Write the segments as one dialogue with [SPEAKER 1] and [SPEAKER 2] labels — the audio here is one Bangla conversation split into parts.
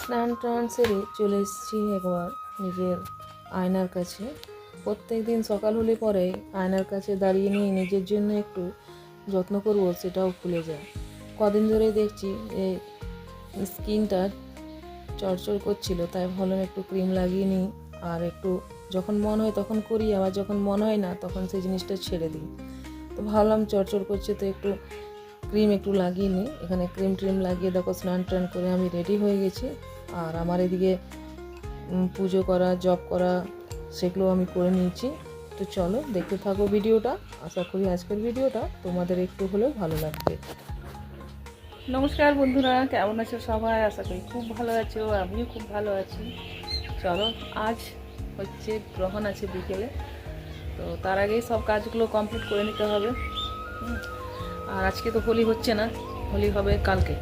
[SPEAKER 1] স্নান টান সেরে চলে এসেছি একবার নিজের আয়নার কাছে। প্রত্যেক দিন সকাল হলে পরে আয়নার কাছে দাঁড়িয়ে নিয়ে নিজের জন্য একটু যত্ন করব সেটাও ভুলে যায়। কদিন ধরে দেখছি এই স্কিনটা চড়চড় করছিল, তাই ভাবলাম একটু ক্রিম লাগিয়ে নিই। আর একটু যখন মন হয় তখন করি, আবার যখন মন হয় না তখন সেই জিনিসটা ছেড়ে দিই। তো ভাবলাম চড়চড় করছে তো একটু ক্রিম একটু লাগিয়ে নিই। এখানে ক্রিম লাগিয়ে দেখো স্নান টান করে আমি রেডি হয়ে গেছি। আর আমার এদিকে পুজো করা, জপ করা সেগুলো আমি করে নিয়েছি। তো চলো দেখতে থাকো ভিডিওটা। আশা করি আজকের ভিডিওটা তোমাদের একটু হলেও ভালো লাগবে।
[SPEAKER 2] নমস্কার বন্ধুরা, কেমন আছো সবাই? আশা করি খুব ভালো আছো, আমিও খুব ভালো আছি। চলো, আজ হচ্ছে গ্রহণ আছে বিকেলে, তো তার আগেই সব কাজগুলো কমপ্লিট করে নিতে হবে। আর আজকে তো হোলি হচ্ছে না, হোলি হবে কালকে।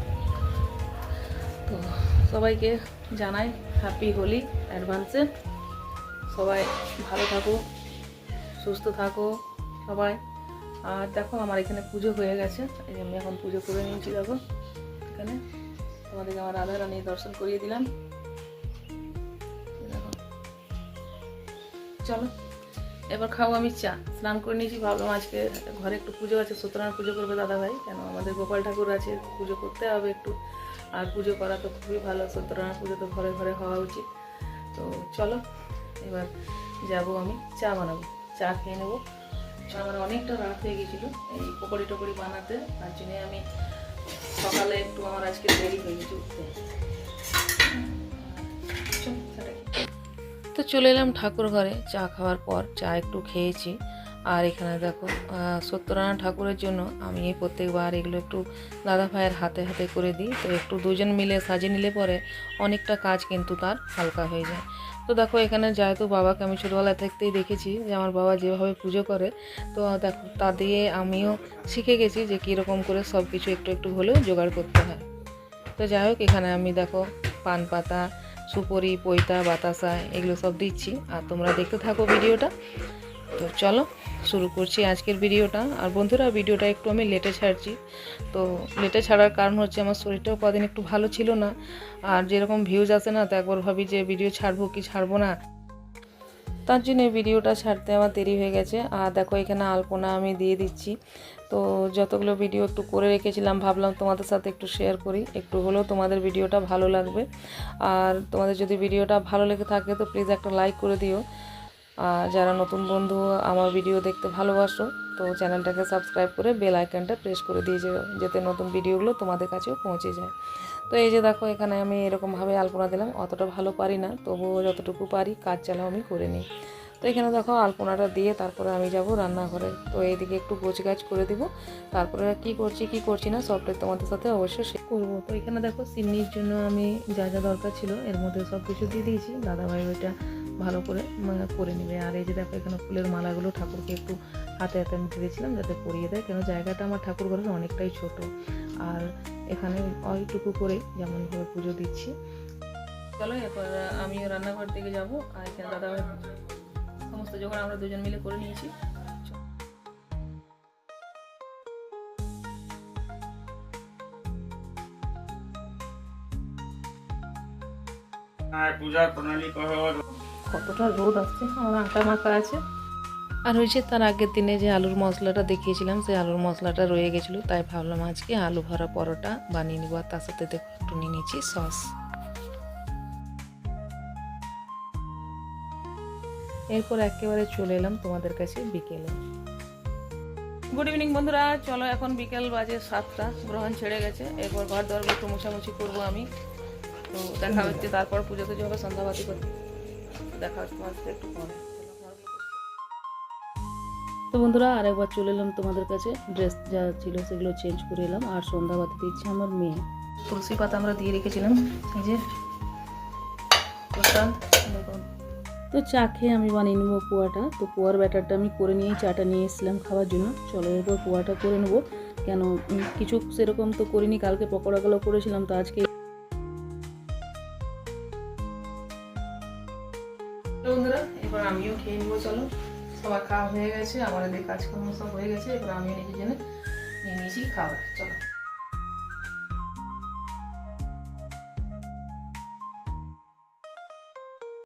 [SPEAKER 2] তো সবাইকে জানাই হ্যাপি হোলি অ্যাডভান্সে। সবাই ভালো থাকো, সুস্থ থাকো সবাই। আর দেখো আমার এখানে পুজো হয়ে গেছে, এই যে আমি এখন পুজো করে নিয়েছি। দেখো এখানে তোমাদেরকে আমার রাধা রানী দর্শন করিয়ে দিলাম। দেখো, চলো এবার খাও। আমি চা স্নান করে নিয়েছি, ভাবলাম আজকে ঘরে একটু পুজো আছে, সত্যনারায়ণ পুজো করবে দাদাভাই, কেন আমাদের গোপাল ঠাকুর আছে, পুজো করতে হবে একটু। আর পুজো করা তো খুবই ভালো, সত্যনারায়ণ পুজো তো ঘরে ঘরে হওয়া উচিত। তো চলো এবার যাবো, আমি চা বানাবো, চা খেয়ে নেবো। আমার অনেকটা রাত হয়ে গেছিলো এই পকোড়ি টকড়ি বানাতে, তার জন্যে আমি সকালে একটু আমার আজকে দেরি হয়ে গেছে উঠতে।
[SPEAKER 1] তো চলে এলাম ঠাকুর ঘরে। চা খাওয়ার পর চা একটু খেয়েছি। আর এখানে দেখো সত্যনারায়ণ ঠাকুরের জন্য আমি প্রত্যেকবার এগুলো একটু দাদা ভাইয়ের হাতে হাতে করে দিই। তো একটু দুজন মিলে সাজিয়ে নিলে পরে অনেকটা কাজ কিন্তু তার হালকা হয়ে যায়। তো দেখো এখানে যেহেতু বাবাকে আমি ছোটোবেলা থাকতেই দেখেছি যে আমার বাবা যেভাবে পুজো করে, তো দেখো তা দিয়ে আমিও শিখে গেছি যে কীরকম করে সব কিছু একটু একটু হলেও জোগাড় করতে হয়। তো যাই হোক, এখানে আমি দেখো পান পাতা, সুপুরি, পৈতা, বাতাসা এগুলো সব দিচ্ছি। আর তোমরা দেখতে থাকো ভিডিওটা। তো চলো শুরু করছি আজকের ভিডিওটা। আর বন্ধুরা, ভিডিওটা একটু আমি লেটে ছাড়ছি। তো লেটে ছাড়ার কারণ হচ্ছে আমার শরীরটাও কদিন একটু ভালো ছিল না। আর যেরকম ভিউজ আসে না, তো একবার ভাবি যে ভিডিও ছাড়বো কি ছাড়বো না, তার জন্য ভিডিওটা ছাড়তে আমার দেরি হয়ে গেছে। আর দেখো এখানে আলপনা আমি দিয়ে দিচ্ছি। তো যতগুলো ভিডিও একটু করে রেখেছিলাম, ভাবলাম তোমাদের সাথে একটু শেয়ার করি, একটু হলেও তোমাদের ভিডিওটা ভালো লাগবে। আর তোমাদের যদি ভিডিওটা ভালো লেগে থাকে তো প্লিজ একটা লাইক করে দিও। আর যারা নতুন বন্ধু আমার ভিডিও দেখতে ভালোবাসো, তো চ্যানেলটাকে সাবস্ক্রাইব করে বেল আইকনটা প্রেস করে দিয়ে যেও, যাতে নতুন ভিডিওগুলো তোমাদের কাছেও পৌঁছে যায়। তো এই যে দেখো এখানে আমি এরকমভাবে আলপনা দিলাম। অতটা ভালো পারি না, তবুও যতটুকু পারি কাজ চালাও আমি করে নিই। তো এখানে দেখো আলপনাটা দিয়ে তারপরে আমি যাব রান্নাঘরে। তো এইদিকে একটু গোছগাছ করে দিব, তারপরে কি করছি না সবটাই তোমাদের সাথে অবশ্যই শেয়ার করবো। তো এখানে দেখো সিন্নির জন্য আমি যা যা দরকার ছিল এর মধ্যে সব কিছু দিয়ে দিয়েছি। দাদাভাই ওইটা ভালো করে করে নেবে। আর এই যে দেখো এখানে ফুলের মালাগুলো ঠাকুরকে একটু হাতে হাতে আমি দিয়েছিলাম যাতে পরিয়ে দেয়, কেন জায়গাটা আমার ঠাকুর ঘরের অনেকটাই ছোট। আর এখানে ওইটুকু করে যেমনভাবে পুজো দিচ্ছি। চলো এরপর আমিও রান্নাঘর থেকে যাবো। আর এখানে দাদাভাই সমস্ত জোগাড় আমরা দুজন মিলে করে নিয়েছি।
[SPEAKER 3] পূজা প্রণালী
[SPEAKER 1] কতটা রোদ আসছে, আমার আটা মাখা আছে। আর হয়েছে তার আগের দিনে যে আলুর মশলাটা দেখিয়েছিলাম, সেই আলুর মশলাটা রয়ে গেছিলো, তাই ভাবলাম আজকে আলু ভরা পরোটা বানিয়ে নেবো। আর তার সাথে দেখো একটু নিয়ে নিয়েছি সস। এরপর একেবারে চলে এলাম তোমাদের কাছে বিকেলে।
[SPEAKER 2] গুড ইভিনিং বন্ধুরা, চলো এখন বিকেল বাজে 7টা, গ্রহণ ছেড়ে গেছে। এরপর ঘর দর একটু মোছামুছি করবো আমি। তো দেখা হচ্ছে তারপর পুজো টুজো হবে, সন্ধ্যাবাতি করতে দেখা হচ্ছে তোমার সাথে একটু পরে।
[SPEAKER 1] তো বন্ধুরা আরেকবার চলে এলাম তোমাদের কাছে। ড্রেস যা ছিল সেগুলো চেঞ্জ করে এলাম। আর সন্ধ্যাবাতি দিচ্ছে আমার মেয়ে।
[SPEAKER 2] তুলসী পাতা আমরা দিয়ে রেখেছিলাম, এই যে প্রসাদ।
[SPEAKER 1] তো চা খেয়ে আমি বানিয়ে নেবো পোয়াটা। তো পোয়ার ব্যাটারটা আমি করে নিয়ে চাটা নিয়ে এসেছিলাম খাওয়ার জন্য। চলো এরপর পোয়াটা করে নেবো, কেন কিছু সেরকম তো করিনি। কালকে পকোড়াগুলো করেছিলাম, তো আজকে
[SPEAKER 2] বন্ধুরা এবার আমিও খেয়ে নেবো। চলো, সবার খাওয়া হয়ে গেছে, আমার এদের কাজকর্ম সব হয়ে গেছে। এবার আমিও নিজের জন্য নিয়ে নিয়েছি খাবার। চলো।